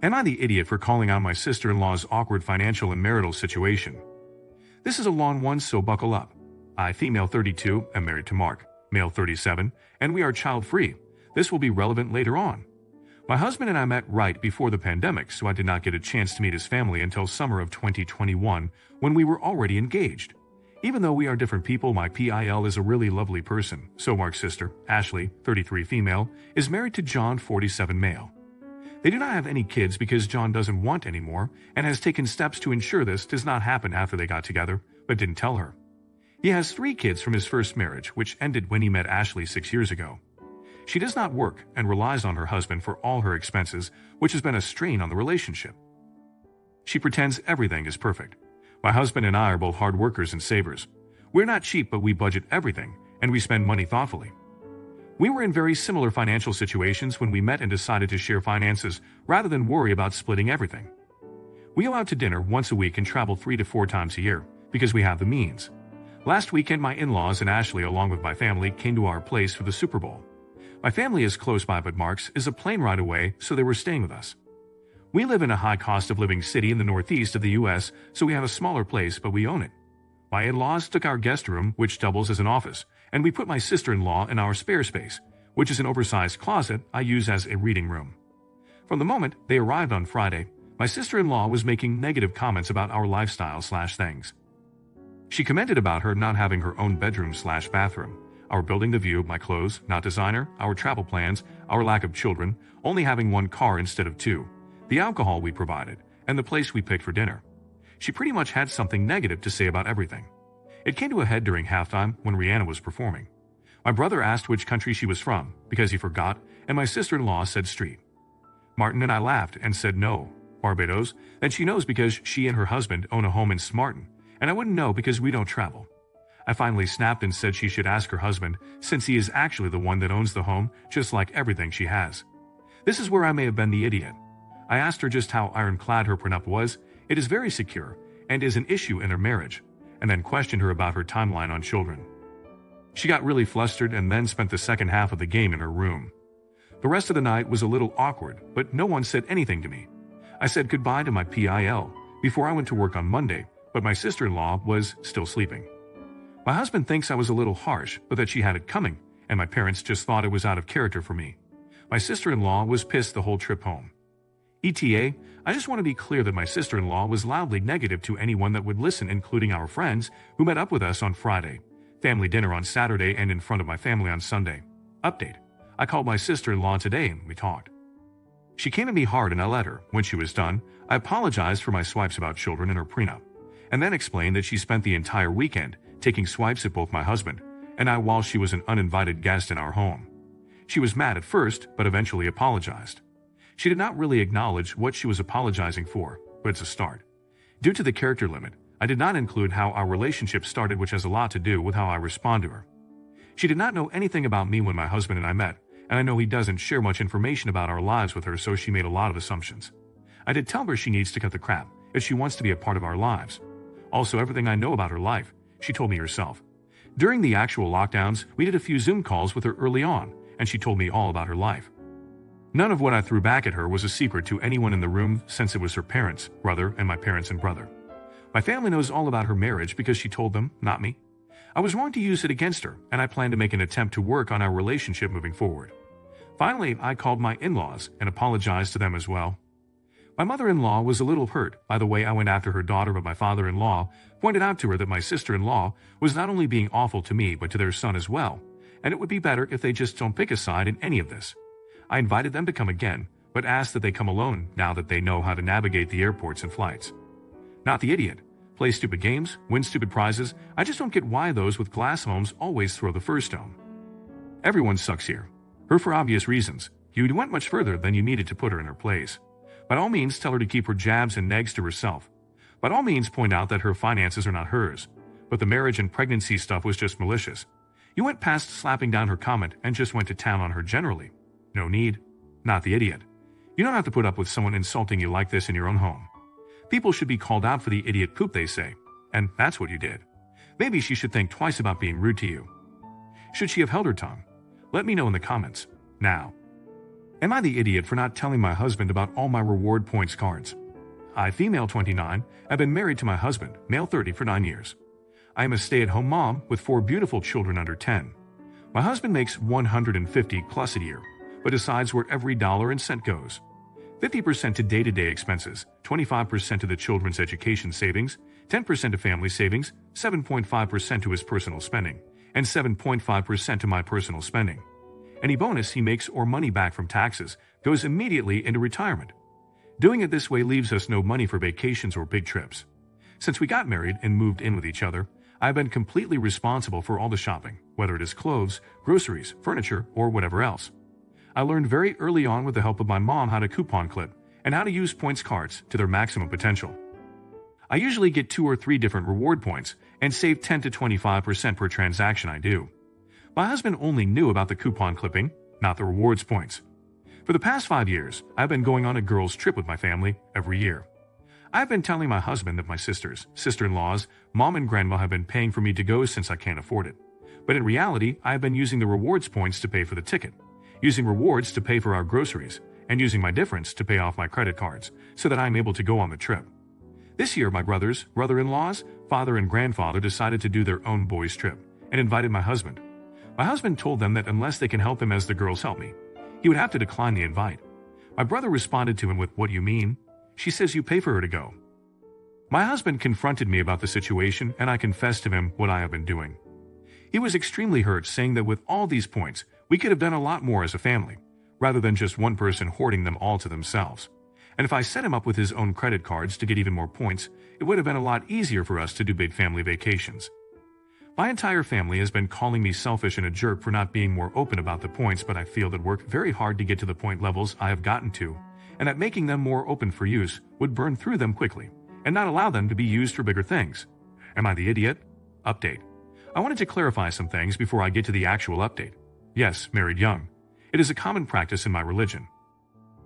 Am I the idiot for calling out my sister-in-law's awkward financial and marital situation? This is a long one, so buckle up. I, female 32, am married to Mark, male 37, and we are child-free. This will be relevant later on. My husband and I met right before the pandemic, so I did not get a chance to meet his family until summer of 2021, when we were already engaged. Even though we are different people, my PIL is a really lovely person, so Mark's sister, Ashley, 33 female, is married to John, 47 male. They do not have any kids because John doesn't want any more and has taken steps to ensure this does not happen after they got together, but didn't tell her. He has 3 kids from his first marriage, which ended when he met Ashley 6 years ago. She does not work and relies on her husband for all her expenses, which has been a strain on the relationship. She pretends everything is perfect. My husband and I are both hard workers and savers. We're not cheap, but we budget everything, and we spend money thoughtfully. We were in very similar financial situations when we met and decided to share finances rather than worry about splitting everything. We go out to dinner once a week and travel 3 to 4 times a year because we have the means. Last weekend, my in-laws and Ashley, along with my family, came to our place for the Super Bowl. My family is close by, but Mark's is a plane ride away, so they were staying with us. We live in a high cost of living city in the northeast of the U.S., so we have a smaller place, but we own it. My in-laws took our guest room, which doubles as an office, and we put my sister-in-law in our spare space, which is an oversized closet I use as a reading room. From the moment they arrived on Friday, my sister-in-law was making negative comments about our lifestyle/things. She commented about her not having her own bedroom/bathroom, our building the view, my clothes, not designer, our travel plans, our lack of children, only having 1 car instead of 2, the alcohol we provided, and the place we picked for dinner. She pretty much had something negative to say about everything. It came to a head during halftime when Rihanna was performing. My brother asked which country she was from, because he forgot, and my sister-in-law said street. Martin and I laughed and said no, Barbados, then she knows because she and her husband own a home in Smartin, and I wouldn't know because we don't travel. I finally snapped and said she should ask her husband, since he is actually the one that owns the home, just like everything she has. This is where I may have been the idiot. I asked her just how ironclad her prenup was. It is very secure and is an issue in her marriage, and then questioned her about her timeline on children. She got really flustered and then spent the second half of the game in her room. The rest of the night was a little awkward, but no one said anything to me. I said goodbye to my PIL before I went to work on Monday, but my sister-in-law was still sleeping. My husband thinks I was a little harsh, but that she had it coming, and my parents just thought it was out of character for me. My sister-in-law was pissed the whole trip home. ETA, I just want to be clear that my sister-in-law was loudly negative to anyone that would listen, including our friends who met up with us on Friday, family dinner on Saturday, and in front of my family on Sunday. Update. I called my sister-in-law today and we talked. She came at me hard and I let her. When she was done, I apologized for my swipes about children and her prenup, and then explained that she spent the entire weekend taking swipes at both my husband and I while she was an uninvited guest in our home. She was mad at first, but eventually apologized. She did not really acknowledge what she was apologizing for, but it's a start. Due to the character limit, I did not include how our relationship started, which has a lot to do with how I respond to her. She did not know anything about me when my husband and I met, and I know he doesn't share much information about our lives with her, so she made a lot of assumptions. I did tell her she needs to cut the crap if she wants to be a part of our lives. Also, everything I know about her life, she told me herself. During the actual lockdowns, we did a few Zoom calls with her early on, and she told me all about her life. None of what I threw back at her was a secret to anyone in the room, since it was her parents, brother, and my parents and brother. My family knows all about her marriage because she told them, not me. I was wrong to use it against her, and I plan to make an attempt to work on our relationship moving forward. Finally, I called my in-laws and apologized to them as well. My mother-in-law was a little hurt by the way I went after her daughter, but my father-in-law pointed out to her that my sister-in-law was not only being awful to me but to their son as well, and it would be better if they just don't pick a side in any of this. I invited them to come again, but asked that they come alone now that they know how to navigate the airports and flights. Not the idiot. Play stupid games, win stupid prizes. I just don't get why those with glass homes always throw the first stone. Everyone sucks here. Her for obvious reasons. You went much further than you needed to put her in her place. By all means, tell her to keep her jabs and negs to herself. By all means, point out that her finances are not hers. But the marriage and pregnancy stuff was just malicious. You went past slapping down her comment and just went to town on her generally. No need. Not the idiot. You don't have to put up with someone insulting you like this in your own home. People should be called out for the idiot poop they say, and that's what you did. Maybe she should think twice about being rude to you. Should she have held her tongue? Let me know in the comments. Now. Am I the idiot for not telling my husband about all my reward points cards? I, female 29, have been married to my husband, male 30, for 9 years. I am a stay-at-home mom with 4 beautiful children under 10. My husband makes $150 plus a year, but decides where every dollar and cent goes. 50% to day-to-day expenses, 25% to the children's education savings, 10% to family savings, 7.5% to his personal spending, and 7.5% to my personal spending. Any bonus he makes or money back from taxes goes immediately into retirement. Doing it this way leaves us no money for vacations or big trips. Since we got married and moved in with each other, I've been completely responsible for all the shopping, whether it is clothes, groceries, furniture, or whatever else. I learned very early on with the help of my mom how to coupon clip and how to use points cards to their maximum potential. I usually get 2 or 3 different reward points and save 10 to 25% per transaction I do. My husband only knew about the coupon clipping, not the rewards points. For the past 5 years, I've been going on a girls' trip with my family every year. I've been telling my husband that my sisters, sister-in-laws, mom and grandma have been paying for me to go since I can't afford it. But in reality, I have been using the rewards points to pay for the ticket, using rewards to pay for our groceries, and using my difference to pay off my credit cards so that I'm able to go on the trip. This year, my brothers, brother-in-laws, father and grandfather decided to do their own boys' trip and invited my husband. My husband told them that unless they can help him as the girls help me, he would have to decline the invite. My brother responded to him with, "What do you mean? She says you pay for her to go." My husband confronted me about the situation and I confessed to him what I have been doing. He was extremely hurt, saying that with all these points, we could have done a lot more as a family, rather than just one person hoarding them all to themselves. And if I set him up with his own credit cards to get even more points, it would have been a lot easier for us to do big family vacations. My entire family has been calling me selfish and a jerk for not being more open about the points, but I feel that worked very hard to get to the point levels I have gotten to, and that making them more open for use would burn through them quickly, and not allow them to be used for bigger things. Am I the idiot? Update. I wanted to clarify some things before I get to the actual update. Yes, married young. It is a common practice in my religion.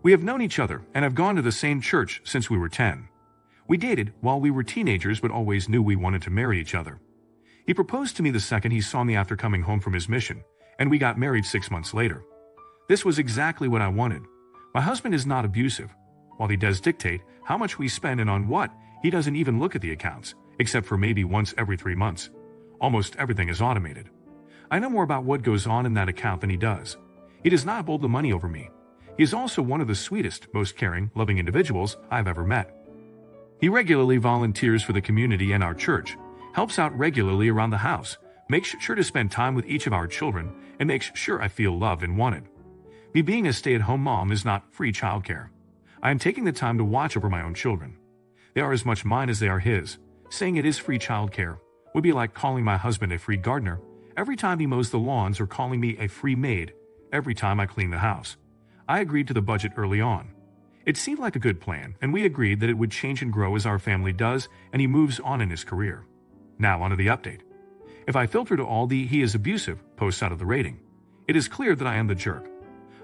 We have known each other and have gone to the same church since we were 10. We dated while we were teenagers but always knew we wanted to marry each other. He proposed to me the second he saw me after coming home from his mission, and we got married 6 months later. This was exactly what I wanted. My husband is not abusive. While he does dictate how much we spend and on what, he doesn't even look at the accounts, except for maybe once every 3 months. Almost everything is automated. I know more about what goes on in that account than he does. He does not hold the money over me. He is also one of the sweetest, most caring, loving individuals I've ever met. He regularly volunteers for the community and our church, helps out regularly around the house, makes sure to spend time with each of our children, and makes sure I feel loved and wanted. Me being a stay-at-home mom is not free childcare. I am taking the time to watch over my own children. They are as much mine as they are his. Saying it is free childcare would be like calling my husband a free gardener every time he mows the lawns or calling me a free maid every time I clean the house. I agreed to the budget early on. It seemed like a good plan, and we agreed that it would change and grow as our family does and he moves on in his career. Now onto the update. If I filter to all the "he is abusive" posts out of the rating, it is clear that I am the jerk.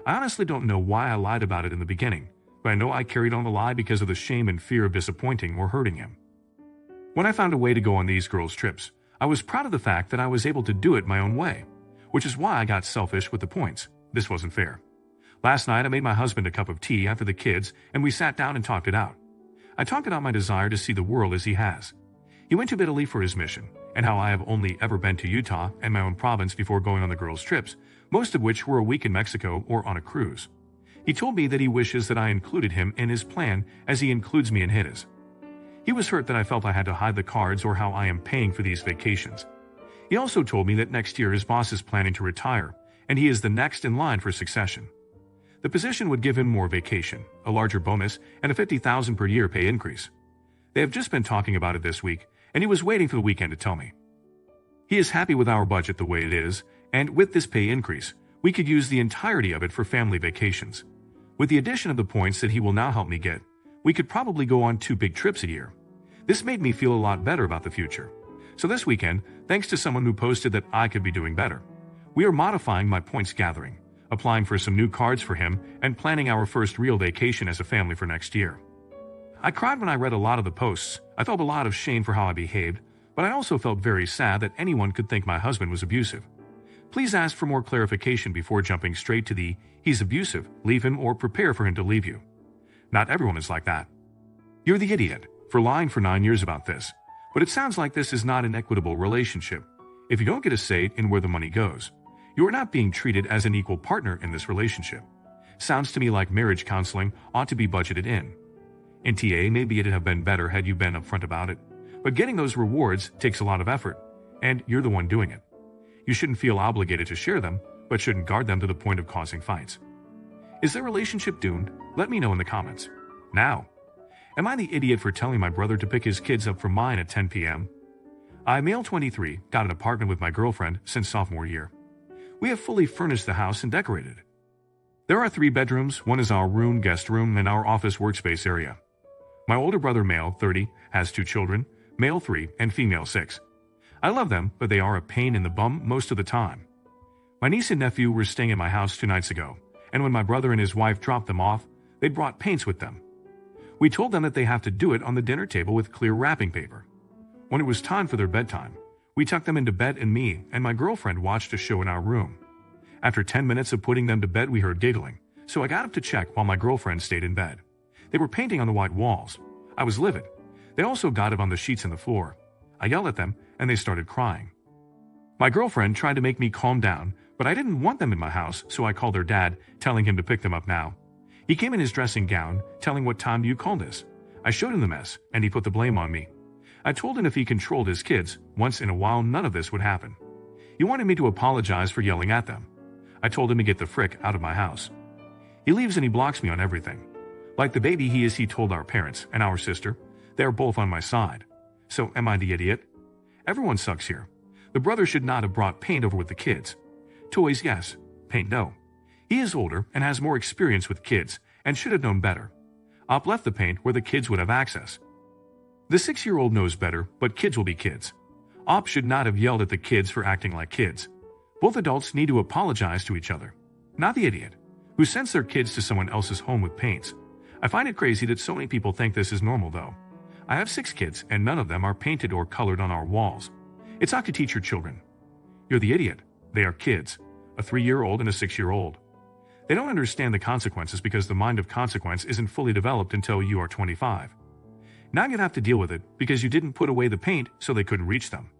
I honestly don't know why I lied about it in the beginning, but I know I carried on the lie because of the shame and fear of disappointing or hurting him. When I found a way to go on these girls' trips, I was proud of the fact that I was able to do it my own way, which is why I got selfish with the points. This wasn't fair. Last night I made my husband a cup of tea after the kids and we sat down and talked it out. I talked about my desire to see the world as he has. He went to Italy for his mission, and how I have only ever been to Utah and my own province before going on the girls' trips, most of which were a week in Mexico or on a cruise. He told me that he wishes that I included him in his plan as he includes me in his. He was hurt that I felt I had to hide the cards or how I am paying for these vacations. He also told me that next year his boss is planning to retire, and he is the next in line for succession. The position would give him more vacation, a larger bonus, and a $50,000 per year pay increase. They have just been talking about it this week, and he was waiting for the weekend to tell me. He is happy with our budget the way it is, and with this pay increase, we could use the entirety of it for family vacations. With the addition of the points that he will now help me get, we could probably go on 2 big trips a year. This made me feel a lot better about the future. So this weekend, thanks to someone who posted that I could be doing better, we are modifying my points gathering, applying for some new cards for him, and planning our first real vacation as a family for next year. I cried when I read a lot of the posts. I felt a lot of shame for how I behaved, but I also felt very sad that anyone could think my husband was abusive. Please ask for more clarification before jumping straight to the "he's abusive, leave him or prepare for him to leave you." Not everyone is like that. You're the idiot for lying for 9 years about this, but it sounds like this is not an equitable relationship. If you don't get a say in where the money goes, you are not being treated as an equal partner in this relationship. Sounds to me like marriage counseling ought to be budgeted in. NTA, maybe it'd have been better had you been upfront about it, but getting those rewards takes a lot of effort, and you're the one doing it. You shouldn't feel obligated to share them, but shouldn't guard them to the point of causing fights. Is their relationship doomed? Let me know in the comments. Now, am I the idiot for telling my brother to pick his kids up from mine at 10 p.m.? I, male 23, got an apartment with my girlfriend since sophomore year. We have fully furnished the house and decorated it. There are 3 bedrooms, one is our room, guest room, and our office workspace area. My older brother, male 30, has 2 children, male 3 and female 6. I love them, but they are a pain in the bum most of the time. My niece and nephew were staying at my house 2 nights ago, and when my brother and his wife dropped them off, they brought paints with them. We told them that they have to do it on the dinner table with clear wrapping paper. When it was time for their bedtime, we tucked them into bed and me and my girlfriend watched a show in our room. After 10 minutes of putting them to bed, we heard giggling, so I got up to check while my girlfriend stayed in bed. They were painting on the white walls. I was livid. They also got it on the sheets and the floor. I yelled at them, and they started crying. My girlfriend tried to make me calm down, but I didn't want them in my house, so I called their dad, telling him to pick them up now. He came in his dressing gown, telling what time do you call this? I showed him the mess, and he put the blame on me. I told him if he controlled his kids, once in a while none of this would happen. He wanted me to apologize for yelling at them. I told him to get the frick out of my house. He leaves and he blocks me on everything. Like the baby he is, he told our parents and our sister. They are both on my side. So am I the idiot? Everyone sucks here. The brother should not have brought paint over with the kids. Toys, yes. Paint, no. He is older and has more experience with kids and should have known better. Op left the paint where the kids would have access. The 6-year-old knows better, but kids will be kids. Op should not have yelled at the kids for acting like kids. Both adults need to apologize to each other, not the idiot who sends their kids to someone else's home with paints. I find it crazy that so many people think this is normal though. I have 6 kids and none of them are painted or colored on our walls. It's not to teach your children. You're the idiot. They are kids, a 3-year-old and a 6-year-old. They don't understand the consequences because the mind of consequence isn't fully developed until you are 25. Now you have to deal with it because you didn't put away the paint so they couldn't reach them.